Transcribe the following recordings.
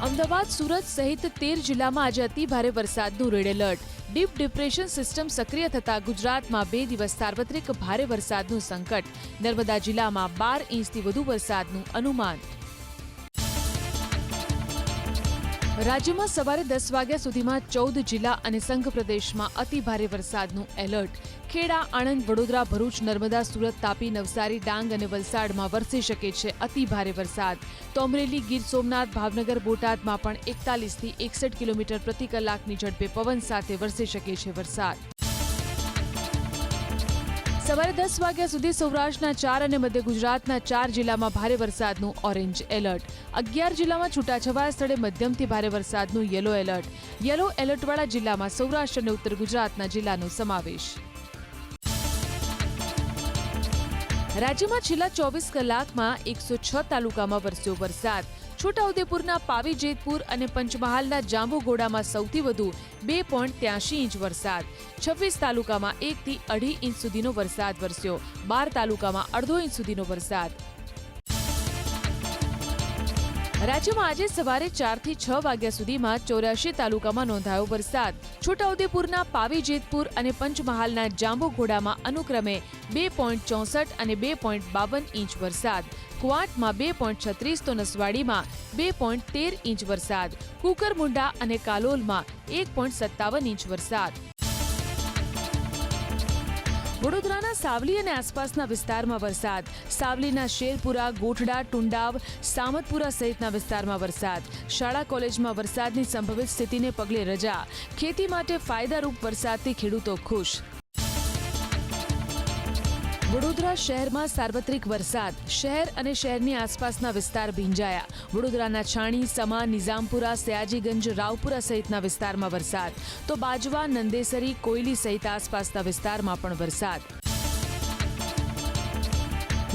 અમદાવાદ, સુરત સહિત 13 જિલ્લામાં આજે અતિ ભારે વરસાદનું red alert. Deep depression system સક્રિય થતા ગુજરાતમાં 2 દિવસ સાર્વત્રિક ભારે વરસાદનું સંકટ. નર્મદા જિલ્લામાં 12 ઇંચથી વધુ વરસાદનું અનુમાન. રાજ્યમાં સવારે 10 વાગ્યા સુધીમાં 14 જિલ્લા અને સંઘ પ્રદેશમાં અતિ ભારે વરસાદનું એલર્ટ. ખેડા, આણંદ, વડોદરા, ભરૂચ, નર્મદા, સુરત, તાપી, નવસારી, ડાંગ અને વલસાડમાં વરસી શકે છે અતિ ભારે વરસાદ. તો અમરેલી, ગીર સોમનાથ, ભાવનગર, બોટાદમાં પણ 41 થી 61 કિલોમીટર પ્રતિ કલાકની ઝડપે પવન સાથે વરસી શકે છે વરસાદ. સવારે 10 વાગ્યા સુધી સૌરાષ્ટ્રના 4 અને મધ્ય ગુજરાતના 4 જિલ્લામાં ભારે વરસાદનું ઓરેન્જ એલર્ટ. 11 જિલ્લામાં છૂટાછવાયા સ્થળે મધ્યમથી ભારે વરસાદનું યલો એલર્ટ. યલો એલર્ટવાળા જિલ્લામાં સૌરાષ્ટ્ર અને ઉત્તર ગુજરાતના જિલ્લાનો સમાવેશ. રાજ્યમાં છેલ્લા 24 કલાકમાં 106 તાલુકામાં વરસ્યો વરસાદ. છોટાઉદેપુરના પાવી જેતપુર અને પંચમહાલના જાંબુઘોડામાં સૌથી વધુ 2.83 ઇંચ વરસાદ. 26 તાલુકામાં 1 થી 2.5 ઇંચ સુધીનો વરસાદ વરસ્યો. 12 તાલુકામાં 0.5 ઇંચ સુધીનો વરસાદ. રાજ્યમાં આજે સવારે 4 થી 6 વાગ્યા સુધીમાં 84 તાલુકામાં નોંધાયો વરસાદ. છોટાઉદેપુરના પાવી જેતપુર અને પંચમહાલના જાંબુઘોડામાં અનુક્રમે 2.64 અને 2.52 ઇંચ વરસાદ. ક્વાંટમાં 2.36 તો નસવાડીમાં 2.13 ઇંચ વરસાદ. કુકરમુંડા અને કાલોલમાં 1.57 ઇંચ વરસાદ. વડોદરાના સાવલી અને આસપાસના વિસ્તારમાં વરસાદ. સાવલીના શેરપુરા, ગોઠડા, ટુંડાવ, સામતપુરા સહિતના વિસ્તારમાં વરસાદ. શાળા કોલેજમાં વરસાદની સંભવિત સ્થિતિને પગલે રજા. ખેતી માટે ફાયદારૂપ વરસાદથી ખેડૂતો ખુશ. વડોદરા શહેરમાં સાર્વત્રિક વરસાદ. શહેર અને શહેરની આસપાસના વિસ્તાર ભીંજાયા. વડોદરાના છાણી, સમા, નિઝામપુરા, સયાજીગંજ, રાવપુરા સહિતના વિસ્તારમાં વરસાદ. તો બાજવા, નંદેસરી, કોયલી સહિત આસપાસના વિસ્તારમાં પણ વરસાદ.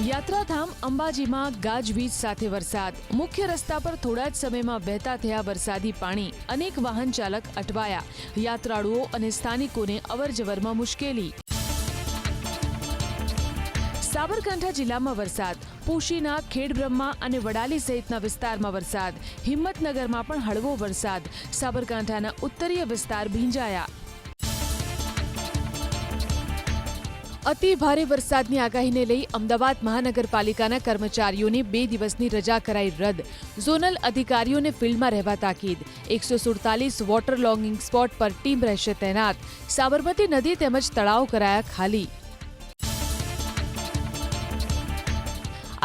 યાત્રાધામ અંબાજીમાં ગાજવીજ સાથે વરસાદ. મુખ્ય રસ્તા પર થોડા જ સમયમાં વહેતા થયા વરસાદી પાણી. અનેક વાહન ચાલક અટવાયા. યાત્રાળુઓ અને સ્થાનિકોને અવરજવરમાં મુશ્કેલી. સાબરકાંઠા જિલ્લામાં વરસાદ. પોશીના, ખેડબ્રહ્મા અને વડાલી સહિતના વિસ્તારમાં વરસાદ. હિંમતનગરમાં પણ હળવો વરસાદ. સાબરકાંઠાના ઉત્તરીય વિસ્તાર ભીંજાયા. અતિ ભારે વરસાદની આગાહીને લઈ અમદાવાદ મહાનગરપાલિકાના કર્મચારીઓને 2 દિવસની રજા કરાઈ રદ. ઝોનલ અધિકારીઓને ફિલ્ડમાં રહેવા તાકીદ. 147 વોટર લોગિંગ સ્પોટ પર ટીમ રહેશે તૈનાત. સાબરમતી નદી તેમજ તળાવ કરાયા ખાલી.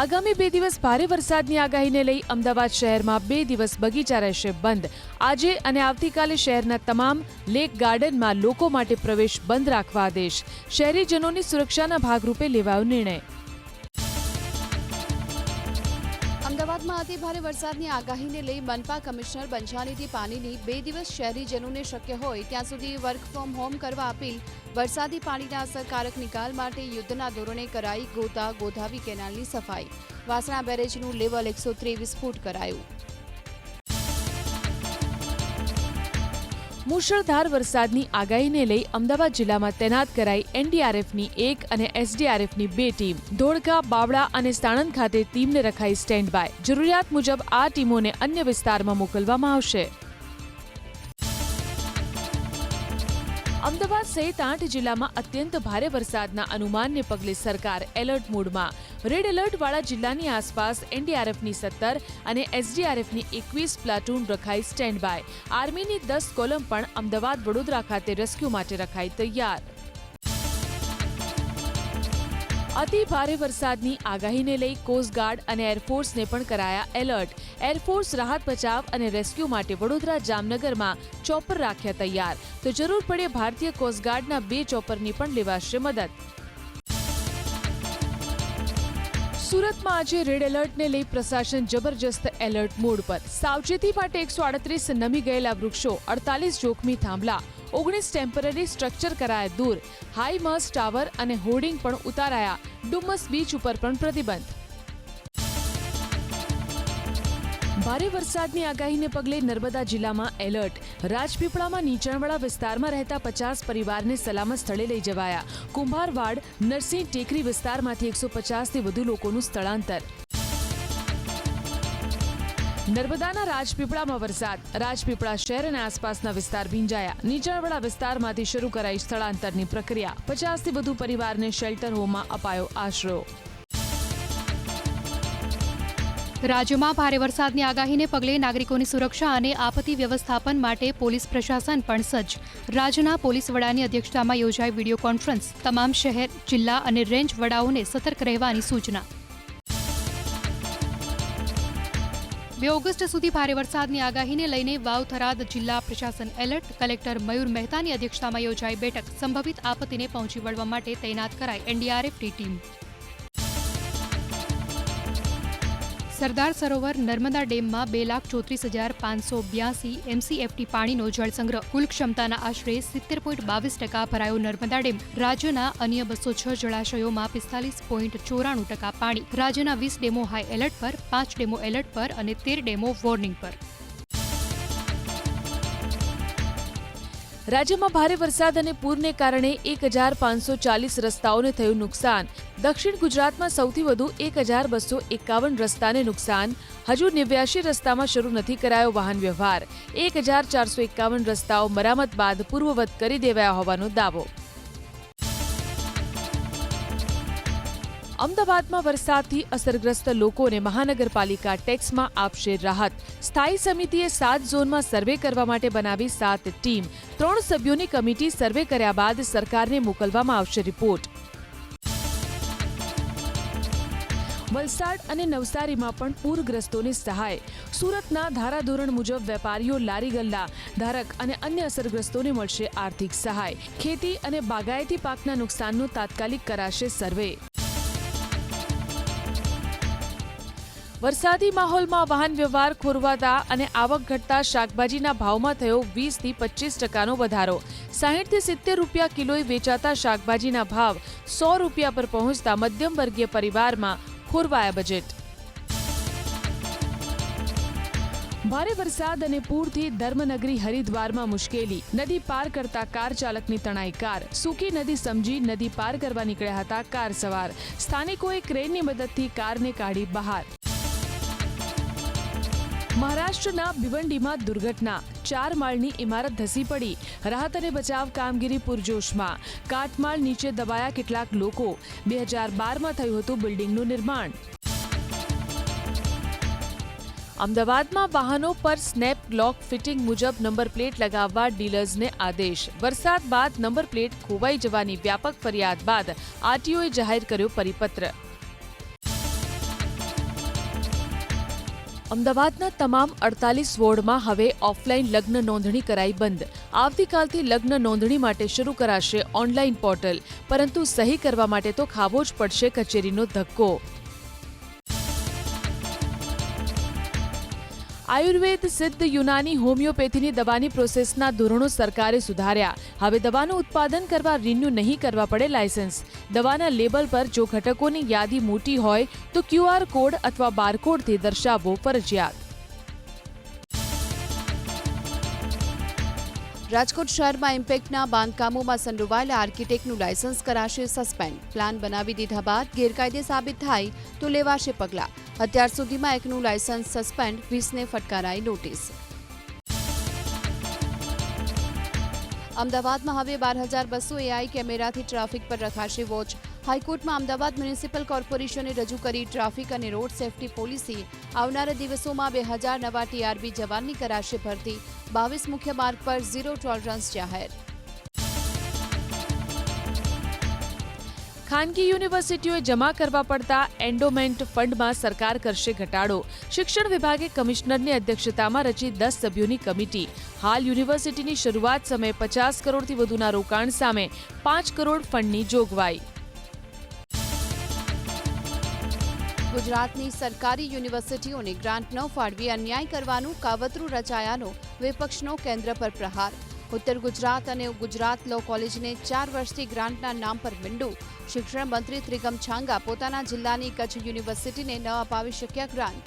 આગામી 2 દિવસ ભારે વરસાદની આગાહીને લઈ અમદાવાદ શહેરમાં 2 દિવસ બગીચા રહેશે બંધ. આજે અને આવતીકાલે શહેરના તમામ લેક ગાર્ડનમાં લોકો માટે પ્રવેશ બંધ રાખવા આદેશ. શહેરીજનોની સુરક્ષાના ભાગરૂપે લેવાયો નિર્ણય. અમદાવાદમાં અતિ ભારે વરસાદની આગાહીને લઈ મનપા કમિશનર બંછાનિધિ પાનીની 2 દિવસ શહેરીજનોને શક્ય હોય ત્યાં સુધી વર્ક ફ્રોમ હોમ કરવા અપીલ. વરસાદી પાણીના અસરકારક નિકાલ માટે યુદ્ધના ધોરણે કરાઈ ગોધાવી કેનાલની સફાઈ. વાસણા બેરેજનું લેવલ 123 ફૂટ કરાયું. મુશળધાર વરસાદની આગાહીને લઈ અમદાવાદ જિલ્લામાં તૈનાત કરાઈ એનડીઆરએફની 1 અને એસડીઆરએફની 2 ટીમ. ધોળકા, બાવળા અને સાણંદ ખાતે ટીમને રખાઈ સ્ટેન્ડ બાય. જરૂરિયાત મુજબ આ ટીમોને અન્ય વિસ્તારમાં મોકલવામાં આવશે. અમદાવાદ સહિત 8 જિલ્લામાં અત્યંત ભારે વરસાદના અનુમાનને પગલે સરકાર એલર્ટ મોડમાં. રેડ એલર્ટવાળા જિલ્લાની આસપાસ એનડીઆરએફની 17 અને એસડીઆરએફની 21 પ્લાટૂન રખાઈ સ્ટેન્ડ બાય. આર્મીની 10 કોલમ પણ અમદાવાદ, વડોદરા ખાતે રેસ્ક્યુ માટે રખાઈ તૈયાર. અતિ ભારે વરસાદની આગાહીને લઈ કોસ્ટગાર્ડ અને એરફોર્સને પણ કરાયા એલર્ટ. એરફોર્સ રાહત બચાવ અને રેસ્ક્યુ માટે વડોદરા, જામનગરમાં ચોપર રાખ્યા તૈયાર. તો જરૂર પડે ભારતીય કોસ્ટગાર્ડના 2 ચોપરની પણ લેવાશે મદદ. સુરતમાં આજે રેડ એલર્ટને લઈ પ્રશાસન જબરજસ્ત એલર્ટ મોડ પર. સાવચેતી માટે 138 નમી ગયેલા વૃક્ષો, 48 જોખમી થાંભલા, 19 ટેમ્પરરી સ્ટ્રક્ચર કરાયા દૂર. હાઈ મસ્ટ ટાવર અને હોર્ડિંગ પણ ઉતારાયા. ડુમસ બીચ ઉપર પણ પ્રતિબંધ. ભારે વરસાદની આગાહીને પગલે નર્મદા જિલ્લામાં એલર્ટ. રાજપીપળામાં નીચાણવાળા વિસ્તારમાં રહેતા 50 પરિવારને સલામત સ્થળે લઈ જવાયા. કુંભારવાડ, નરસિંહ ટેકરી વિસ્તારમાંથી 150થી વધુ લોકોનું સ્થળાંતર. નર્મદાના રાજપીપળામાં વરસાદ. રાજપીપળા શહેર અને આસપાસના વિસ્તાર ભીંજાયા. નીચાણવાળા વિસ્તારમાંથી શરૂ કરાઈ સ્થળાંતરની પ્રક્રિયા. 50થી વધુ પરિવારને શેલ્ટર હોમમાં અપાયો આશરો. રાજ્યમાં ભારે વરસાદની આગાહીને પગલે નાગરિકોની સુરક્ષા અને આપત્તિ વ્યવસ્થાપન માટે પોલીસ પ્રશાસન પણ સજ્જ. રાજ્યના પોલીસ વડાની અધ્યક્ષતામાં યોજાઈ વિડીયો કોન્ફરન્સ. તમામ શહેર, જિલ્લા અને રેન્જ વડાઓને સતર્ક રહેવાની સૂચના. 2 ઓગસ્ટ સુધી ભારે વરસાદની આગાહીને લઈને વાવ થરાદ જિલ્લા પ્રશાસન એલર્ટ. કલેક્ટર મયુર મહેતાની અધ્યક્ષતામાં યોજાઈ બેઠક. સંભવિત આપત્તિને પહોંચી વળવા માટે તૈનાત કરાઈ એનડીઆરએફની ટીમ. સરદાર સરોવર નર્મદા ડેમમાં 2,34,582 MCFT પાણીનો જળસંગ્રહ. કુલ ક્ષમતાના આશરે 70.22% ભરાયો નર્મદા ડેમ. રાજ્યના અન્ય 206 જળાશયોમાં 45.94% પાણી. રાજ્યના 20 ડેમો હાઈ એલર્ટ પર, 5 ડેમો એલર્ટ પર અને 13 ડેમો વોર્નિંગ પર. રાજ્યમાં ભારે વરસાદ અને પૂરને કારણે 1,540 રસ્તાઓને થયું નુકસાન. દક્ષિણ ગુજરાતમાં સૌથી વધુ 1,251 રસ્તાને નુકસાન. હજુ 89 રસ્તામાં શરૂ નથી કરાયો વાહન વ્યવહાર. 1,451 રસ્તાઓ મરામત બાદ પૂર્વવત કરી દેવાયા હોવાનો દાવો. અમદાવાદમાં વરસાદથી અસરગ્રસ્ત લોકોને મહાનગરપાલિકા ટેક્સમાં આપશે રાહત. સ્થાયી સમિતિએ 7 ઝોનમાં સર્વે કરવા માટે બનાવી 7 ટીમ. 3 સભ્યોની કમિટી સર્વે કર્યા બાદ સરકારને મોકલવામાં આવશે રિપોર્ટ. વલસાડ અને નવસારીમાં પણ પૂરગ્રસ્તોને સહાય. સુરતના ધારાધોરણ મુજબ વેપારીઓ, લારી ગલ્લા ધારક અને અન્ય અસરગ્રસ્તોને મળશે આર્થિક સહાય. ખેતી અને બાગાયતી પાકના નુકસાનનો તાત્કાલિક કરાશે સર્વે. વરસાદી માહોલમાં વાહન વ્યવહાર ખોરવાતા અને આવક ઘટતા શાકભાજીના ભાવમાં થયો 20થી 25% વધારો. 60થી 70 રૂપિયા કિલોએ વેચાતા શાકભાજીના ભાવ 100 રૂપિયા પર પહોંચતા મધ્યમ વર્ગીય પરિવારમાં ખોરવાયા બજેટ. ભારે વરસાદ અને પૂરથી ધર્મનગરી હરિદ્વારમાં મુશ્કેલી. નદી પાર કરતા કાર ચાલકની તણાઈ કાર. સૂકી નદી સમજી નદી પાર કરવા નીકળ્યા હતા કાર સવાર. સ્થાનિકોએ ક્રેનની મદદથી કારને કાઢી બહાર. મહારાષ્ટ્રના ભિવંડીમાં દુર્ઘટના. 4 માળની ઇમારત ધસી પડી. રાહત અને બચાવ કામગીરી પૂરજોશમાં. કાટમાળ નીચે દબાયા કેટલાક લોકો. 2012માં થયું હતું બિલ્ડિંગનું નિર્માણ. અમદાવાદમાં વાહનો પર સ્નેપ લોક ફિટિંગ મુજબ નંબર પ્લેટ લગાવવા ડીલર્સને આદેશ. વરસાદ બાદ નંબર પ્લેટ ખોવાઈ જવાની વ્યાપક ફરિયાદ બાદ આરટીઓએ જાહેર કર્યો પરિપત્ર. અમદાવાદના તમામ 48 વોર્ડમાં હવે ઓફલાઈન લગ્ન નોંધણી કરાઈ બંધ. આવતીકાલથી લગ્ન નોંધણી માટે શરૂ કરાશે ઓનલાઈન પોર્ટલ. પરંતુ સહી કરવા માટે તો ખાવો જ પડશે કચેરીનો ધક્કો. આયુર્વેદ, સિદ્ધ, યુનાની, હોમિયોપેથીની દવાની પ્રોસેસના ધોરણો સરકારે સુધાર્યા. હવે દવાનું ઉત્પાદન કરવા રિન્યુ નહીં કરવા પડે લાયસન્સ. દવાના લેબલ પર જો ઘટકોની યાદી મોટી હોય તો QR કોડ અથવા બારકોડથી દર્શાવવો ફરજિયાત. રાજકોટ શહેરમાં ઇમ્પેક્ટના બાંધકામોમાં સંડોવાયેલા આર્કિટેક્ટનું લાયસન્સ કરાશે સસ્પેન્ડ. પ્લાન બનાવી દીધા બાદ ગેરકાયદે સાબિત થાય તો લેવાશે પગલાં. અત્યાર સુધીમાં એકનું લાયસન્સ સસ્પેન્ડ, 20ને ફટકારાઈ નોટિસ. અમદાવાદમાં હવે 12,200 AI કેમેરાથી ટ્રાફિક પર રખાશે વોચ. હાઈકોર્ટમાં અમદાવાદ મ્યુનિસિપલ કોર્પોરેશને રજૂ કરી ટ્રાફિક અને રોડ સેફટી પોલિસી. આવનારા દિવસોમાં 2,000 નવા TRB જવાનની કરાશે ભરતી. 22 મુખ્ય માર્ગ પર ઝીરો ટોલરન્સ જાહેર. ખાનગી યુનિવર્સિટીઓએ જમા કરવા પડતા એન્ડોમેન્ટ ફંડમાં સરકાર કરશે ઘટાડો. શિક્ષણ વિભાગે કમિશનરની અધ્યક્ષતામાં રચી 10 સભ્યોની કમિટી. હાલ યુનિવર્સિટીની શરૂઆત સમયે 50 કરોડથી વધુના રોકાણ સામે 5 કરોડ ફંડની જોગવાઈ. ગુજરાતની સરકારી યુનિવર્સિટીઓને ગ્રાન્ટ ન ફાળવી અન્યાય કરવાનું કાવતરું રચાયાનો વિપક્ષનો કેન્દ્ર પર પ્રહાર. ઉત્તર ગુજરાત અને ગુજરાત લો કોલેજને 4 વર્ષથી ગ્રાન્ટના નામ પર વિંડું. શિક્ષણ મંત્રી ત્રિગમ છાંગા પોતાના જિલ્લાની કચ્છ યુનિવર્સિટીને ન અપાવી શક્યા ગ્રાન્ટ.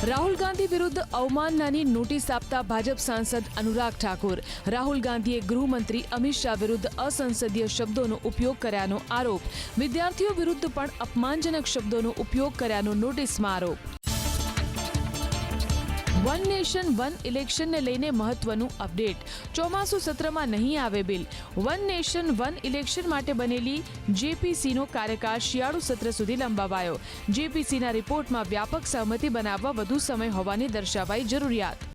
રાહુલ ગાંધી વિરુદ્ધ અવમાનનાની નોટિસ આપતા ભાજપ સાંસદ અનુરાગ ઠાકુર. રાહુલ ગાંધીએ ગૃહમંત્રી અમિત શાહ વિરુદ્ધ અસંસદીય શબ્દોનો ઉપયોગ કર્યાનો આરોપ. વિદ્યાર્થીઓ વિરુદ્ધ પણ અપમાનજનક શબ્દોનો ઉપયોગ કર્યાનો નોટિસમાં આરોપ. વન નેશન વન ઇલેક્શનને લઈને મહત્વનું અપડેટ. ચોમાસુ સત્રમાં નહીં આવે bill. One nation one election માટે બનેલી જેપીસીનો કાર્યકાળ શિયાળુ સત્ર સુધી લંબાવાયો. જેપીસીના રિપોર્ટમાં વ્યાપક સહમતિ બનાવવા વધુ સમય હોવાની દર્શાવાઈ જરૂરિયાત.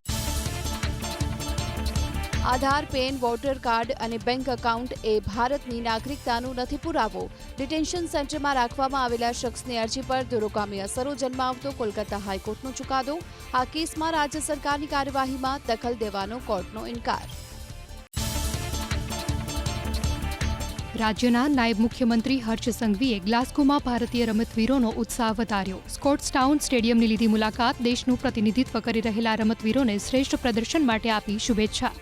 આધાર, પેન, વોટર કાર્ડ અને બેંક એકાઉન્ટ એ ભારતની નાગરિકતાનું નથી પુરાવો. ડિટેન્શન સેન્ટરમાં રાખવામાં આવેલા શખ્સની અરજી પર દૂરોગામી અસરો જન્માવતો કોલકાતા હાઈકોર્ટનો ચુકાદો. આ કેસમાં રાજ્ય સરકારની કાર્યવાહીમાં દખલ દેવાનો કોર્ટનો ઇનકાર. રાજ્યના નાયબ મુખ્યમંત્રી હર્ષ સંઘવીએ ગ્લાસ્ગોમાં ભારતીય રમતવીરોનો ઉત્સાહ વધાર્યો. સ્કોટ્સટાઉન સ્ટેડિયમની લીધી મુલાકાત. દેશનું પ્રતિનિધિત્વ કરી રહેલા રમતવીરોને શ્રેષ્ઠ પ્રદર્શન માટે આપી શુભેચ્છા.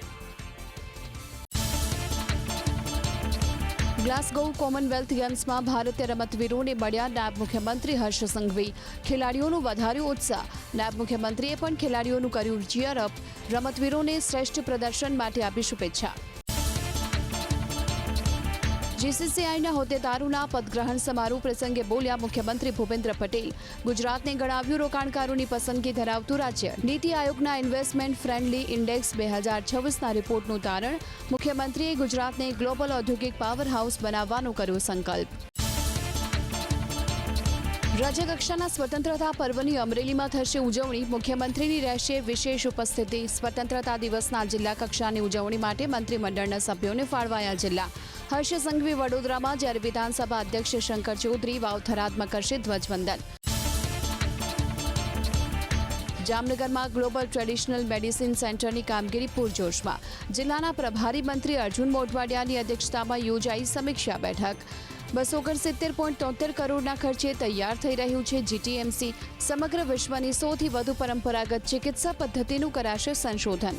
ગ્લાસગો કોમનવેલ્થ ગેમ્સમાં ભારતીય રમતવીરોને મળ્યા નાયબ મુખ્યમંત્રી હર્ષ સંઘવી. ખેલાડીઓનો વધાર્યો ઉત્સાહ. નાયબ મુખ્યમંત્રીએ પણ ખેલાડીઓનું કર્યું ચીયર અપ. રમતવીરોને શ્રેષ્ઠ પ્રદર્શન માટે આપી શુભેચ્છા. જીસીસીઆઈના હોદ્દેદારોના પદગ્રહણ સમારોહ પ્રસંગે બોલ્યા મુખ્યમંત્રી ભૂપેન્દ્ર પટેલ. ગુજરાતને ગણાવ્યું રોકાણકારોની પસંદગી ધરાવતું રાજ્ય. નીતિ આયોગના ઇન્વેસ્ટમેન્ટ ફ્રેન્ડલી ઇન્ડેક્સ 2026ના રિપોર્ટનું તારણ. મુખ્યમંત્રીએ ગુજરાતને ગ્લોબલ ઔદ્યોગિક પાવર હાઉસ બનાવવાનો કર્યો સંકલ્પ. રાજ્યકક્ષાના સ્વતંત્રતા પર્વની અમરેલીમાં થશે ઉજવણી. મુખ્યમંત્રીની રહેશે વિશેષ ઉપસ્થિતિ. સ્વતંત્રતા દિવસના જિલ્લા કક્ષાની ઉજવણી માટે મંત્રીમંડળના સભ્યોને ફાળવાયા જિલ્લા. હર્ષ સંઘવી વડોદરામાં, જ્યારે વિધાનસભા અધ્યક્ષ શંકર ચૌધરી વાવ-થરાદમાં કરશે ધ્વજવંદન. જામનગરમાં ગ્લોબલ ટ્રેડિશનલ મેડિસિન સેન્ટરની કામગીરી પૂરજોશમાં. જિલ્લાના પ્રભારી મંત્રી અર્જુન મોઢવાડિયાની અધ્યક્ષતામાં યોજાઈ સમીક્ષા બેઠક. 269.73 કરોડના ખર્ચે તૈયાર થઈ રહ્યું છે જીટીએમસી. સમગ્ર વિશ્વની સૌથી વધુ પરંપરાગત ચિકિત્સા પદ્ધતિનું કરાશે સંશોધન.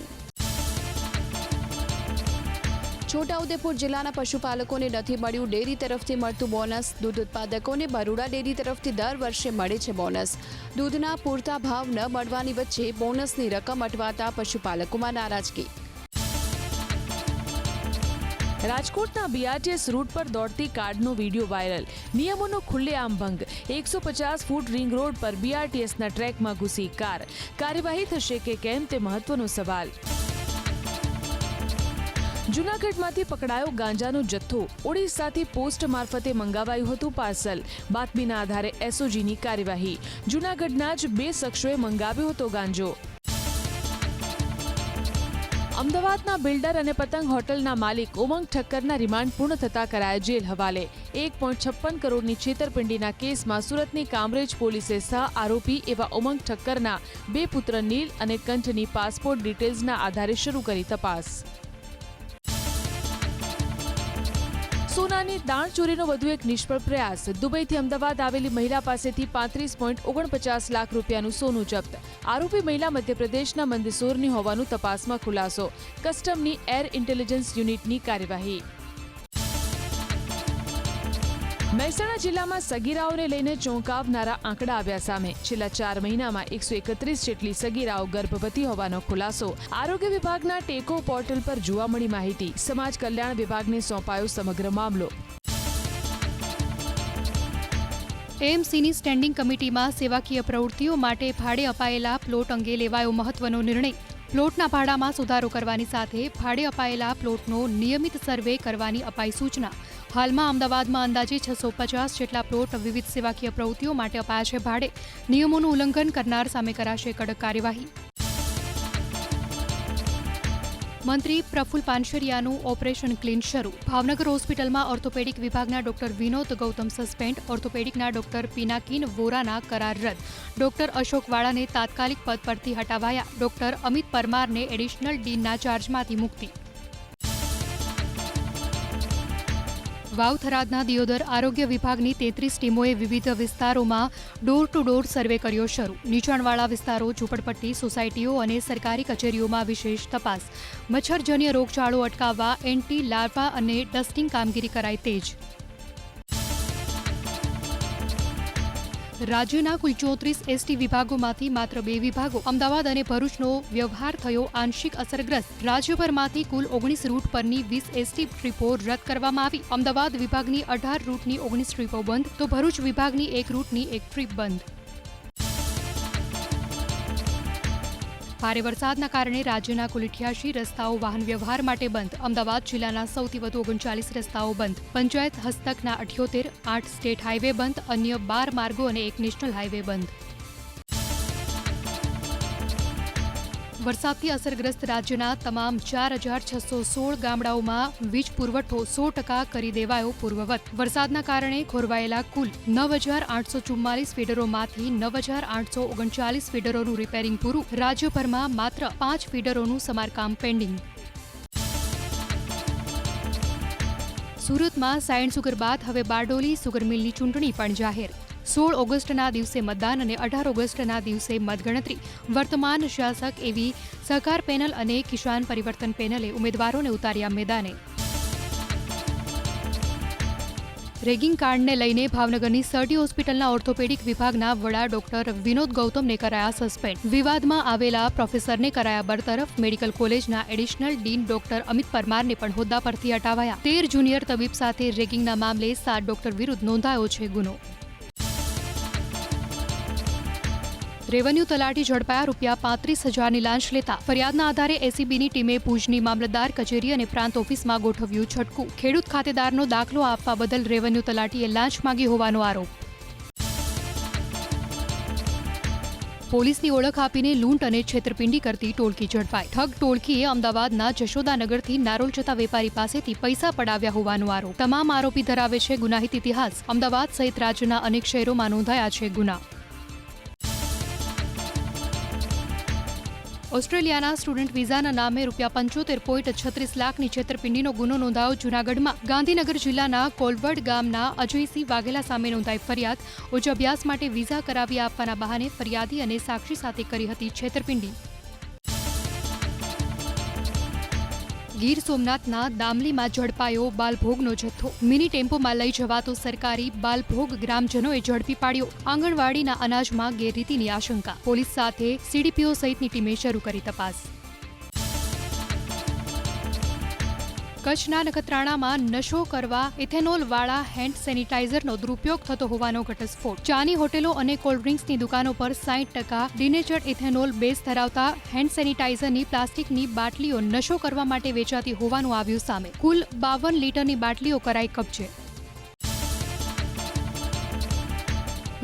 છોટાઉદેપુર જિલ્લાના પશુપાલકોને નથી મળ્યું ડેરી તરફથી મળતું બોનસ. દૂધ ઉત્પાદકોને બરોડા ડેરી તરફથી દર વર્ષે મળે છે બોનસ. દૂધના પૂરતા ભાવ ન મળવાની વચ્ચે બોનસની રકમ અટવાતા પશુપાલકોમાં નારાજગી. રાજકોટના બીઆરટીએસ રૂટ પર દોડતી કાર્ડનો વિડીયો વાયરલ. નિયમોનો ખુલ્લેઆમ ભંગ. 150 ફૂટ રિંગ રોડ પર બીઆરટીએસના ટ્રેકમાં ઘૂસી કાર. કાર્યવાહી થશે કે કેમ તે મહત્વનો સવાલ. જૂનાગઢમાંથી પકડાયો ગાંજાનો જથ્થો. ઓડિશાથી પોસ્ટ મારફતે મંગાવાયું હતું પાર્સલ. બાતમીના આધારે એસઓજીની કાર્યવાહી. જૂનાગઢના જ 2 શખ્સોએ મંગાવ્યો હતો ગાંજો. અમદાવાદના બિલ્ડર અને પતંગ હોટલના માલિક ઉમંગ ઠક્કરના રિમાન્ડ પૂર્ણ થતા કરાયા જેલ હવાલે. 1.56 કરોડની છેતરપિંડીના કેસમાં સુરતની કામરેજ પોલીસે સહ આરોપી એવા ઉમંગ ઠક્કરના 2 પુત્ર નીલ અને કંઠની પાસપોર્ટ ડિટેલ્સના આધારે શરૂ કરી તપાસ. સોનાની દાણચોરીનો વધુ એક નિષ્ફળ પ્રયાસ. દુબઈથી અમદાવાદ આવેલી મહિલા પાસેથી 35.49 લાખ રૂપિયાનું સોનું જપ્ત. આરોપી મહિલા મધ્યપ્રદેશના મંદસોરની હોવાનું તપાસમાં ખુલાસો. કસ્ટમની એર ઇન્ટેલિજન્સ યુનિટની કાર્યવાહી. મહેસાણા જિલ્લામાં સગીરાઓને લઈને ચોંકાવનારા આંકડા આવ્યા સામે. છેલ્લા 4 મહિનામાં 131 જેટલી સગીરાઓ ગર્ભવતી હોવાનો ખુલાસો. આરોગ્ય વિભાગના ટેકો પોર્ટલ પર જોવા મળી માહિતી. સમાજ કલ્યાણ વિભાગને સોંપાયો સમગ્ર મામલો. એએમસીની સ્ટેન્ડિંગ કમિટીમાં સેવાકીય પ્રવૃત્તિઓ માટે ભાડે અપાયેલા પ્લોટ અંગે લેવાયો મહત્વનો નિર્ણય. પ્લોટના ભાડામાં સુધારો કરવાની સાથે ભાડે અપાયેલા પ્લોટનો નિયમિત સર્વે કરવાની અપાઈ સૂચના. હાલમાં અમદાવાદમાં અંદાજે 650 જેટલા પ્લોટ વિવિધ સેવાકીય પ્રવૃત્તિઓ માટે અપાયા છે ભાડે. નિયમોનું ઉલ્લંઘન કરનાર સામે કરાશે કડક કાર્યવાહી. મંત્રી પ્રફુલ પાનશરિયાનું ઓપરેશન ક્લીન શરૂ. ભાવનગર હોસ્પિટલમાં ઓર્થોપેડિક વિભાગના ડોક્ટર વિનોદ ગૌતમ સસ્પેન્ડ. ઓર્થોપેડિકના ડોક્ટર પિનાકીન વોરાના કરાર રદ. ડોક્ટર અશોક વાળાને તાત્કાલિક પદ પરથી હટાવાયા. ડોક્ટર અમિત પરમારને એડિશનલ ડીનના ચાર્જમાંથી મુક્તિ. વાવ-થરાદના દિયોદર આરોગ્ય વિભાગની 33 ટીમોએ વિવિધ વિસ્તારોમાં ડોર ટુ ડોર સર્વે કર્યો શરૂ. નીચાણવાળા વિસ્તારો, ઝૂંપડપટ્ટી, સોસાયટીઓ અને સરકારી કચેરીઓમાં વિશેષ તપાસ. મચ્છરજન્ય રોગચાળો અટકાવવા એન્ટી લાર્વા અને ડસ્ટિંગ કામગીરી કરાઈ તેજ. રાજ્યના કુલ 34 એસટી વિભાગોમાંથી માત્ર 2 વિભાગો અમદાવાદ અને ભરૂચનો વ્યવહાર થયો આંશિક અસરગ્રસ્ત. રાજ્યભરમાંથી કુલ 19 રૂટ પરની 20 એસટી ટ્રીપો રદ કરવામાં આવી. અમદાવાદ વિભાગની 18 રૂટની 19 ટ્રીપો બંધ, તો ભરૂચ વિભાગની 1 રૂટની 1 ટ્રીપ બંધ. ભારે વરસાદના કારણે રાજ્યના કુલ 88 રસ્તાઓ વાહન વ્યવહાર માટે બંધ. અમદાવાદ જિલ્લાના સૌથી વધુ 39 રસ્તાઓ બંધ. પંચાયત હસ્તકના 78, 8 સ્ટેટ હાઈવે બંધ, અન્ય 12 માર્ગો અને 1 નેશનલ હાઈવે બંધ. વરસાદથી અસરગ્રસ્ત રાજ્યના તમામ 4,616 ગામડાઓમાં વીજ પુરવઠો 100% કરી દેવાયો પૂર્વવત. વરસાદના કારણે ખોરવાયેલા કુલ 9,844 ફીડરોમાંથી 9,839 ફીડરોનું રિપેરિંગ પૂરું. રાજ્યભરમાં માત્ર 5 ફીડરોનું સમારકામ પેન્ડિંગ. સુરતમાં સાયણ સુગર બાદ હવે બારડોલી સુગર મિલની ચૂંટણી પણ જાહેર. 16 ઓગસ્ટના દિવસે મતદાન અને 18 ઓગસ્ટના દિવસે મતગણતરી. વર્તમાન શાસક એવી સહકાર પેનલ અને કિસાન પરિવર્તન પેનલે ઉમેદવારોને ઉતાર્યા મેદાને. રેગિંગ કાંડને લઈને ભાવનગરની સર્ટી હોસ્પિટલના ઓર્થોપેડિક વિભાગના વડા ડોક્ટર વિનોદ ગૌતમને કરાયા સસ્પેન્ડ. વિવાદમાં આવેલા પ્રોફેસરને કરાયા બરતરફ. મેડિકલ કોલેજના એડિશનલ ડીન ડોક્ટર અમિત પરમારને પણ હોદ્દા પરથી હટાવાયા. 13 જુનિયર તબીબ સાથે રેગિંગના મામલે 7 ડોક્ટર વિરુદ્ધ નોંધાયો છે ગુનો. રેવન્યુ તલાટી ઝડપાયા. ₹35,000ની લાંચ લેતા. ફરિયાદના આધારે એસીબીની ટીમે ભુજની મામલતદાર કચેરી અને પ્રાંત ઓફિસમાં ગોઠવ્યું છટકું. ખેડૂત ખાતેદારનો દાખલો આપવા બદલ રેવન્યુ તલાટીએ લાંચ માંગી હોવાનો આરોપ. પોલીસની ઓળખ આપીને લૂંટ અને છેતરપિંડી કરતી ટોળકી ઝડપાઈ. ઠગ ટોળકીએ અમદાવાદના જશોદાનગરથી નારોલ જતા વેપારી પાસેથી પૈસા પડાવ્યા હોવાનો આરોપ. તમામ આરોપી ધરાવે છે ગુનાહિત ઇતિહાસ. અમદાવાદ સહિત રાજ્યના અનેક શહેરોમાં નોંધાયા છે ગુના. ઓસ્ટ્રેલિયાના સ્ટુડન્ટ વિઝાના નામે ₹75.36 લાખની છેતરપિંડીનો ગુનો નોંધાયો જૂનાગઢમાં. ગાંધીનગર જિલ્લાના કોલવડ ગામના અજયસિંહ વાઘેલા સામે નોંધાઈ ફરિયાદ. ઉચ્ચ અભ્યાસ માટે વિઝા કરાવી આપવાના બહાને ફરિયાદી અને સાક્ષી સાથે કરી હતી છેતરપિંડી. ગીર સોમનાથના દામલીમાં ઝડપાયો બાલભોગનો જથ્થો. મિની ટેમ્પોમાં લઈ જવાતો સરકારી બાલભોગ ગ્રામજનોએ ઝડપી પાડ્યો. આંગણવાડીના અનાજમાં ગેરરીતિની આશંકા. પોલીસ સાથે સીડીપીઓ સહિતની ટીમે શરૂ કરી તપાસ. કચ્છના નખત્રાણામાં નશો કરવા ઇથેનોલવાળા હેન્ડ સેનિટાઇઝરનો દુરુપયોગ થતો હોવાનો ઘટસ્ફોટ. ચાની હોટેલો અને કોલ્ડ્રિંક્સની દુકાનો પર 60% ડિનેચર્ડ ઇથેનોલ બેઝ ધરાવતા હેન્ડ સેનિટાઇઝરની પ્લાસ્ટિકની બાટલીઓ નશો કરવા માટે વેચાતી હોવાનું આવ્યું સામે. કુલ 52 લીટરની બાટલીઓ કરાઈ કબજે.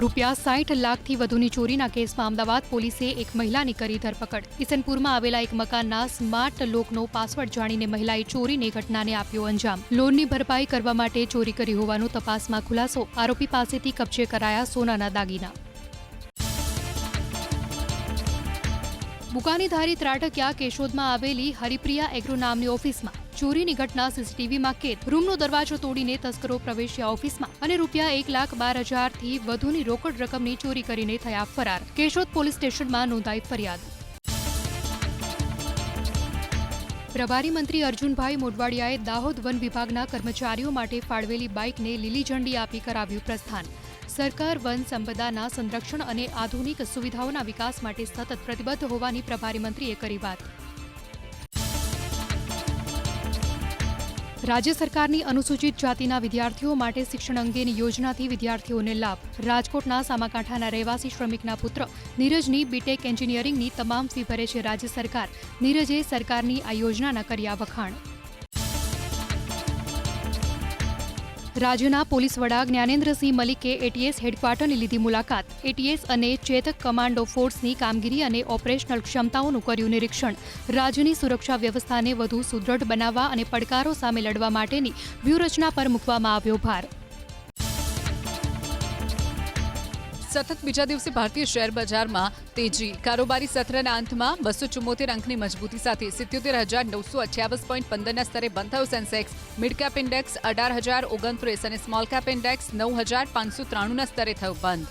₹60 લાખથી વધુની ચોરીના કેસમાં અમદાવાદ પોલીસે એક મહિલાની કરી ધરપકડ. ઇસનપુરમાં આવેલા એક મકાનના સ્માર્ટ લોકનો પાસવર્ડ જાણીને મહિલાએ ચોરીની ઘટનાને આપ્યો અંજામ. લોનની ભરપાઈ કરવા માટે ચોરી કરી હોવાનો તપાસમાં ખુલાસો. આરોપી પાસેથી કબજે કરાયા સોનાના દાગીના. બુકાનીધારી ત્રાટક્યા. કેશોદમાં આવેલી હરિપ્રિયા એગ્રો નામની ઓફિસમાં ચોરીની ઘટના સીસીટીવીમાં કેદ. રૂમનો દરવાજો તોડીને તસ્કરો પ્રવેશ્યા ઓફિસમાં અને ₹1,12,000થી વધુની રોકડ રકમની ચોરી કરીને થયા ફરાર. કેશોદ પોલીસ સ્ટેશનમાં નોંધાઈ ફરિયાદ. પ્રભારી મંત્રી અર્જુનભાઈ મોઢવાડિયાએ દાહોદ વન વિભાગના કર્મચારીઓ માટે ફાળવેલી બાઇકને લીલી ઝંડી આપી કરાવ્યું પ્રસ્થાન. સરકાર વન સંપદાના સંરક્ષણ અને આધુનિક સુવિધાઓના વિકાસ માટે સતત પ્રતિબદ્ધ હોવાની પ્રભારી મંત્રીએ કરી વાત. રાજ્ય સરકારની અનુસૂચિત જાતિના વિદ્યાર્થીઓ માટે શિક્ષણ અંગેની યોજનાથી વિદ્યાર્થીઓને લાભ. રાજકોટના સામાકાંઠાના રહેવાસી શ્રમિકના પુત્ર નીરજની બીટેક એન્જિનિયરિંગની તમામ ફી ભરે છે રાજ્ય સરકાર. નીરજે સરકારની આ યોજનાના કર્યા વખાણ. રાજ્યના પોલીસ વડા જ્ઞાનેન્દ્રસિંહ મલિકે એટીએસ હેડક્વાર્ટરની લીધી મુલાકાત. એટીએસ અને ચેતક કમાન્ડો ફોર્સની કામગીરી અને ઓપરેશનલ ક્ષમતાઓનું કર્યું નિરીક્ષણ. રાજ્યની સુરક્ષા વ્યવસ્થાને વધુ સુદૃઢ બનાવવા અને પડકારો સામે લડવા માટેની વ્યૂહરચના પર મૂકવામાં આવ્યો ભાર. સતત બીજા દિવસે ભારતીય શેર બજારમાં તેજી. કારોબારી સત્રના અંતમાં 274 અંકની મજબૂતી સાથે 77,958.15ના સ્તરે બંધ થયો સેન્સેક્સ. મિડ કેપ ઇન્ડેક્સ 18,029 અને સ્મોલ કેપ ઇન્ડેક્સ 9,593ના સ્તરે થયો બંધ.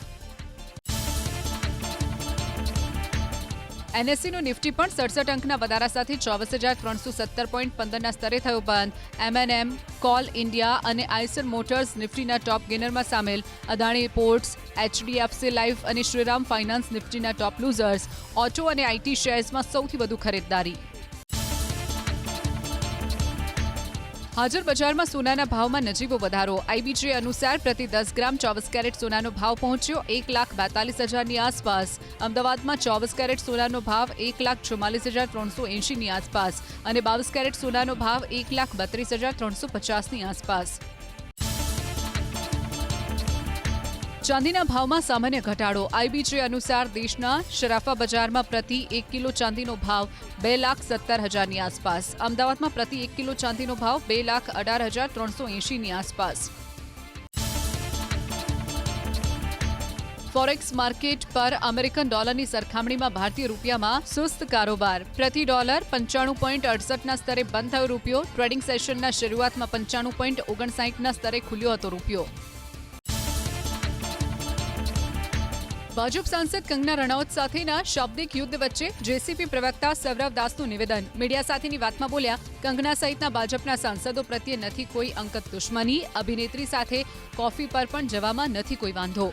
એનએસસીનું નિફ્ટી પણ 67 અંકના વધારા સાથે 24,317.15ના સ્તરે થયો બંધ. એમએનએમ, કોલ ઇન્ડિયા અને આઈસર મોટર્સ નિફ્ટીના ટોપ ગેનરમાં સામેલ. અદાણી પોર્ટ્સ, એચડીએફસી લાઇફ અને શ્રીરામ ફાઇનાન્સ નિફ્ટીના ટોપ લૂઝર્સ. ઓટો અને આઈટી શેર્સમાં સૌથી વધુ ખરીદદારી. હાજર બજારમાં સોનાના ભાવમાં નજીવો વધારો. આઈબીજે અનુસાર પ્રતિ 10 ગ્રામ 24 કેરેટ સોનાનો ભાવ પહોંચ્યો 1,42,000ની આસપાસ. અમદાવાદમાં 24 કેરેટ સોનાનો ભાવ 1,44,380ની આસપાસ અને 22 કેરેટ સોનાનો ભાવ 1,32,350ની આસપાસ. ચાંદીના ભાવમાં સામાન્ય ઘટાડો. આઈબીજે અનુસાર દેશના શરાફા બજારમાં પ્રતિ 1 કિલો ચાંદીનો ભાવ 2,17,000ની આસપાસ. અમદાવાદમાં પ્રતિ 1 કિલો ચાંદીનો ભાવ 2,18,380ની આસપાસ. ફોરેક્સ માર્કેટ પર અમેરિકન ડોલરની સરખામણીમાં ભારતીય રૂપિયામાં સુસ્ત કારોબાર. પ્રતિ ડોલર 95.68ના સ્તરે બંધ થયો રૂપિયો. ટ્રેડિંગ સેશનના શરૂઆતમાં 95.59ના સ્તરે ખુલ્યો હતો રૂપિયો. ભાજપ સાંસદ કંગના રણાવત સાથેના શાબ્દિક યુદ્ધ વચ્ચે જેસીપી પ્રવક્તા સૌરવ દાસનું નિવેદન. મીડિયા સાથેની વાતમાં બોલ્યા, કંગના સહિતના ભાજપના સાંસદો પ્રત્યે નથી કોઈ અંગત દુશ્મની. અભિનેત્રી સાથે કોફી પર પણ જવામાં નથી કોઈ વાંધો.